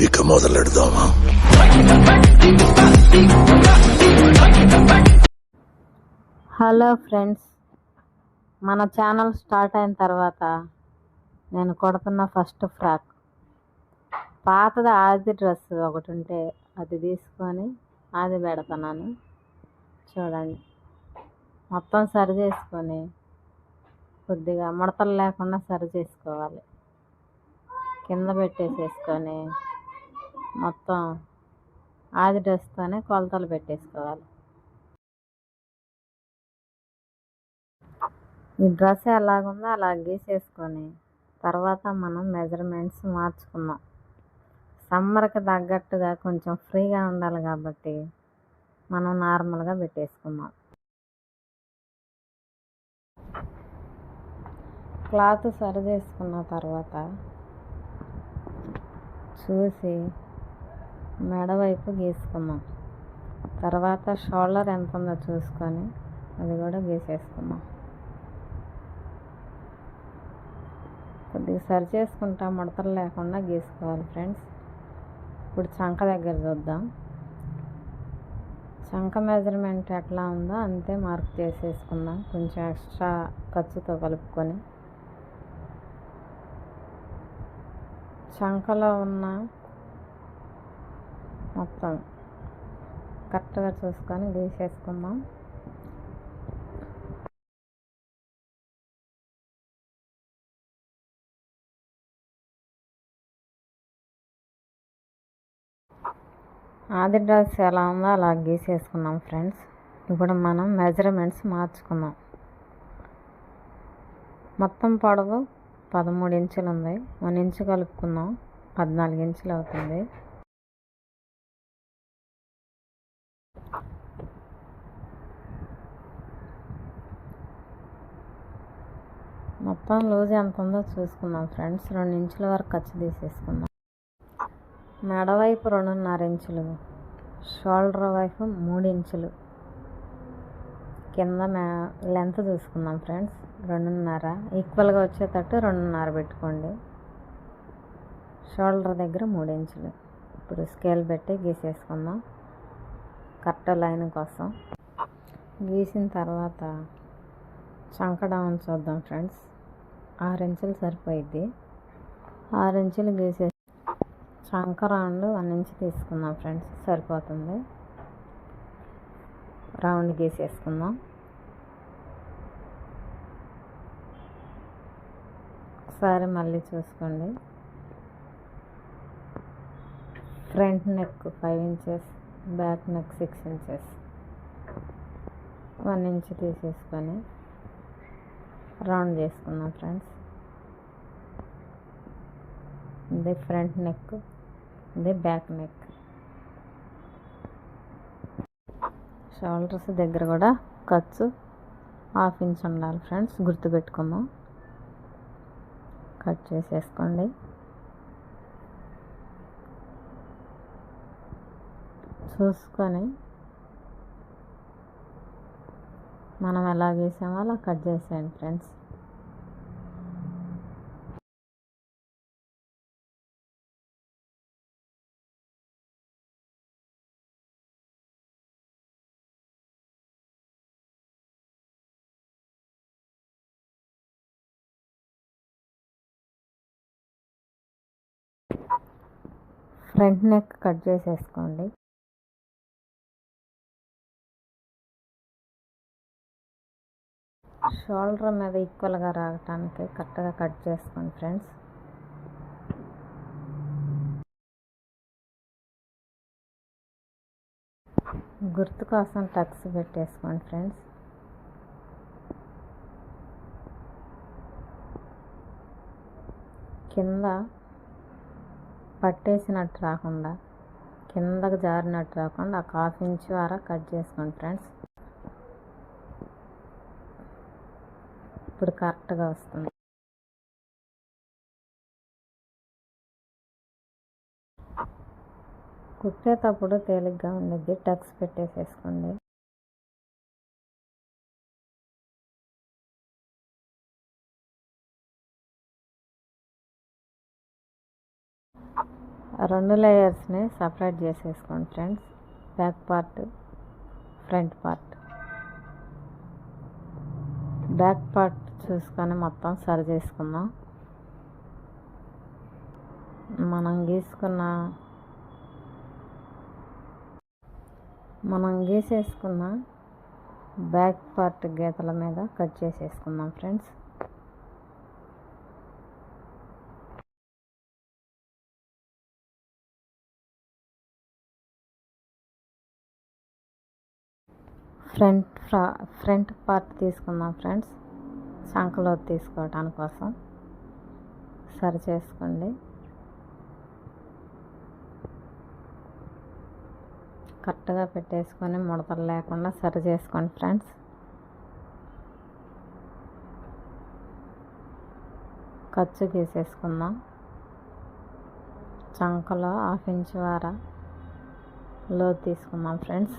ఇక మొదలెడదామా? Hello friends, మన channel start అయిన తర్వాత నేను కొడుతున్న ఫస్ట్ ఫ్రాక్ పాతది ఆది డ్రెస్ ఒకటి ఉంటే అది తీసుకొని అది పెడుతున్నాను. చూడండి, మొత్తం సరి చేసుకొని కొద్దిగా ముడతలు లేకుండా సరి చేసుకోవాలి. కింద పెట్టేసేసుకొని మొత్తం ఆది డ్రెస్తోనే కొలతలు పెట్టేసుకోవాలి. ఈ డ్రెస్ ఎలాగుందో అలా గీసేసుకొని తర్వాత మనం మెజర్మెంట్స్ మార్చుకుందాం. సమ్మర్కి తగ్గట్టుగా కొంచెం ఫ్రీగా ఉండాలి కాబట్టి మనం నార్మల్గా పెట్టేసుకుందాం. క్లాత్ సరి చేసుకున్న తర్వాత చూసి మెడవైపు గీసుకుందాం. తర్వాత షోల్డర్ ఎంత ఉందో చూసుకొని అది కూడా గీసేసుకుందాం. కొద్దిగా సరి చేసుకుంటా ముడతలు లేకుండా గీసుకోవాలి ఫ్రెండ్స్. ఇప్పుడు చంక దగ్గర చూద్దాం. చంక మెజర్మెంట్ ఎట్లా ఉందో అంతే మార్క్ చేసేసుకుందాం. కొంచెం ఎక్స్ట్రా ఖర్చుతో కలుపుకొని చంకలో ఉన్న మొత్తం కరెక్ట్గా చూసుకొని గీసేసుకుందాం. ఆది డ్రెస్ ఎలా ఉందో అలా గీసేసుకున్నాం ఫ్రెండ్స్. ఇప్పుడు మనం మెజర్మెంట్స్ మార్చుకుందాం. మొత్తం పొడవు 13 ఇంచులు ఉంది. 1 ఇంచు కలుపుకుందాం, 14 ఇంచులు అవుతుంది. మొత్తం లూజ్ ఎంత ఉందో చూసుకుందాం ఫ్రెండ్స్. 2 ఇంచుల వరకు ఖర్చు తీసేసుకుందాం. మెడ వైపు 2.5 ఇంచులు, షోల్డర్ వైపు 3 ఇంచులు, కింద లెంత్ చూసుకుందాం ఫ్రెండ్స్. 2.5 ఈక్వల్గా వచ్చేటట్టు 2.5 పెట్టుకోండి. షోల్డర్ దగ్గర 3 ఇంచులు. ఇప్పుడు స్కేల్ పెట్టి గీసేసుకుందాం కరెక్ట్ లైన్ కోసం. గీసిన తర్వాత చంక డౌన్ చూద్దాం ఫ్రెండ్స్. 6 ఇంచులు సరిపోయిద్ది. 6 ఇంచులు గీసే చంక రౌండ్ 1 ఇంచు తీసుకుందాం ఫ్రెండ్స్, సరిపోతుంది. రౌండ్ గీసేసుకుందాం. ఒకసారి మళ్ళీ చూసుకోండి. Front neck 5 inches, back neck 6 inches, 1 inch తీసేసుకొని రౌండ్ చేసుకుందాం ఫ్రెండ్స్. ఇది ఫ్రంట్ నెక్, ఇది బ్యాక్ నెక్. షోల్డర్స్ దగ్గర కూడా ఖర్చు 1/2 ఇంచ్ ఉండాలి ఫ్రెండ్స్, గుర్తుపెట్టుకుందాం. కట్ చేసేసుకోండి. చూసుకొని మనం ఎలా గీసామో అలా కట్ చేసేయండి ఫ్రెండ్స్. ఫ్రంట్ నెక్ కట్ చేసేసుకోండి. షోల్డర్ మీద ఈక్వల్గా రావటానికి కరెక్ట్గా కట్ చేసుకోండి ఫ్రెండ్స్. గుర్తు కోసం టక్స్ పెట్టేసుకోండి ఫ్రెండ్స్. కింద పట్టేసినట్టు రాకుండా, కిందకు జారినట్టు రాకుండా 1/2 ఇంచు వరకు కట్ చేసుకోండి ఫ్రెండ్స్. ఇప్పుడు కరెక్ట్గా వస్తుంది. కుట్టేటప్పుడు తేలిగ్గా ఉండిద్ది, టక్స్ పెట్టేసేసుకోండి. రెండు లేయర్స్ని సపరేట్ చేసేసుకోండి friends. Back part, front part. Back part చూసుకొని మొత్తం సరి చేసుకుందాం. మనం గీసేసుకున్న బ్యాక్ పార్ట్ గీతల మీద కట్ చేసేసుకుందాం ఫ్రెండ్స్. ఫ్రంట్ పార్ట్ తీసుకుందాం ఫ్రెండ్స్. సంకలో తీసుకోవటానికి కోసం సరి చేసుకోండి. కరెక్ట్గా పెట్టేసుకొని ముడతలు లేకుండా సరి చేసుకోండి ఫ్రెండ్స్. ఖర్చు గీసేసుకుందాం. చంకలో 1/2 ఇంచ్ వార లో తీసుకుందాం ఫ్రెండ్స్.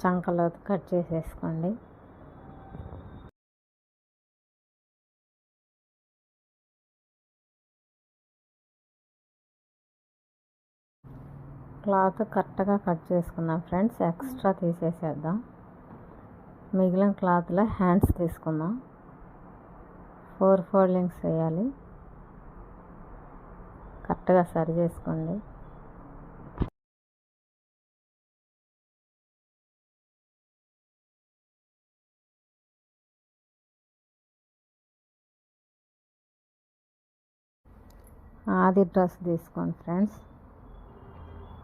చంకలో కట్ చేసేసుకోండి. క్లాత్ కరెక్ట్గా కట్ చేసుకుందాం ఫ్రెండ్స్. ఎక్స్ట్రా తీసేసేద్దాం. మిగిలిన క్లాత్లో హ్యాండ్స్ తీసుకుందాం. 4 ఫోల్డింగ్స్ వేయాలి. కరెక్ట్గా సరి చేసుకోండి. ఆది డ్రెస్ తీసుకోండి ఫ్రెండ్స్.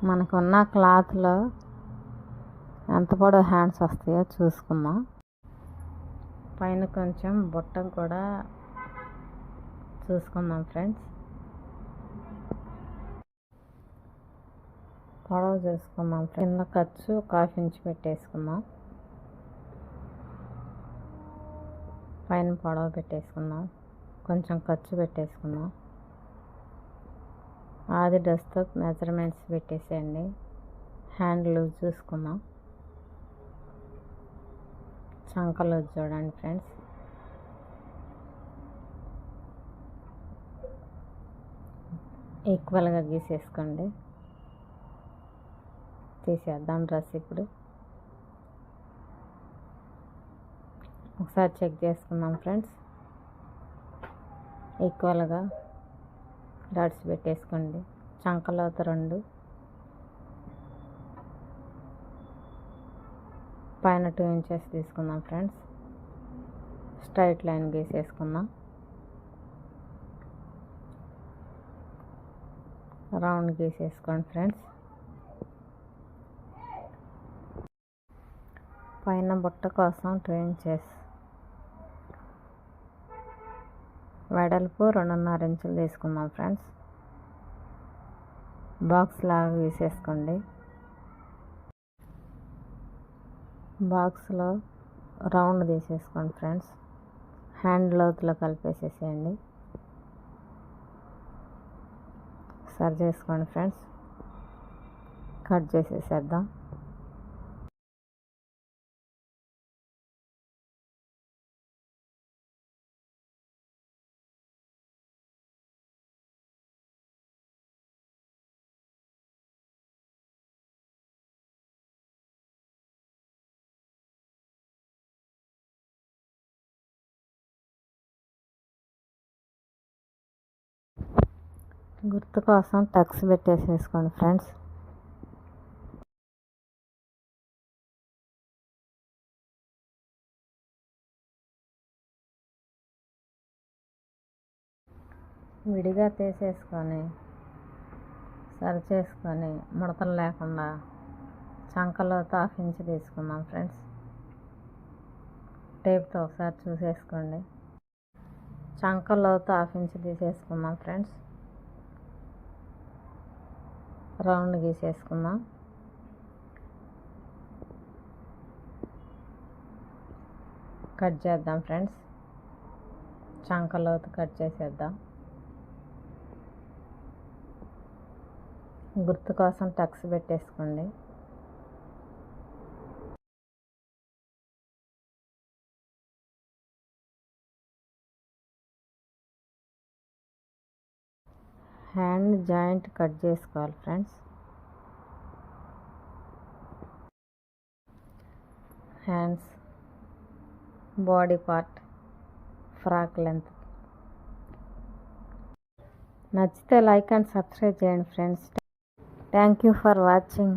మనకున్న క్లాత్లో ఎంత పొడవు హ్యాండ్స్ వస్తాయో చూసుకుందాం. పైన కొంచెం బుట్ట కూడా చూసుకుందాం ఫ్రెండ్స్. పొడవు చూసుకుందాం. కింద ఖర్చు 1/2 ఇంచ్ పెట్టేసుకుందాం. పైన పొడవు పెట్టేసుకుందాం. కొంచెం ఖర్చు పెట్టేసుకుందాం. ఆది డ్రెస్తో మెజర్మెంట్స్ పెట్టేసేయండి. హ్యాండ్ లూజ్ చూసుకుందాం. చంక లూజ్ చూడండి ఫ్రెండ్స్. ఈక్వల్గా గీసేసుకోండి. తీసేద్దాం డ్రెస్. ఇప్పుడు ఒకసారి చెక్ చేసుకుందాం ఫ్రెండ్స్. ఈక్వల్గా డాట్స్ పెట్టేసుకోండి. చంకలోత 2, పైన 2 ఇంచెస్ తీసుకుందాం ఫ్రెండ్స్. స్ట్రైట్ లైన్ గీసేసుకుందాం. రౌండ్ గీసేసుకోండి ఫ్రెండ్స్. పైన బుట్ట కోసం 2 ఇంచెస్ వెడల్పు 2.5 ఇంచులు తీసుకుందాం ఫ్రెండ్స్. బాక్స్ లాగా గీసేసుకోండి. బాక్స్లో రౌండ్ తీసేసుకోండి ఫ్రెండ్స్. హ్యాండ్ లోతులో కలిపేసేసేయండి. సరి చేసుకోండి ఫ్రెండ్స్. కట్ చేసేసేద్దాం. గుర్తు కోసం టక్స్ పెట్టేసేసుకోండి ఫ్రెండ్స్. విడిగా తీసేసుకొని సరి చేసుకొని ముడతలు లేకుండా చంకలోతో 1/2 ఇంచ్ తీసుకుందాం ఫ్రెండ్స్. టేప్తో ఒకసారి చూసేసుకోండి. చంకలోతో 1/2 ఇంచ్ తీసేసుకుందాం ఫ్రెండ్స్. రౌండ్ గీసేసుకుందాం. కట్ చేద్దాం ఫ్రెండ్స్. చంకలోతు కట్ చేసేద్దాం. గుర్తు కోసం టక్స్ పెట్టేసుకోండి. హ్యాండ్ జాయింట్ కట్ చేసుకోవాలి friends. Hands, body part, frock length. నచ్చితే లైక్ అండ్ సబ్స్క్రైబ్ చేయండి friends. Thank you for watching.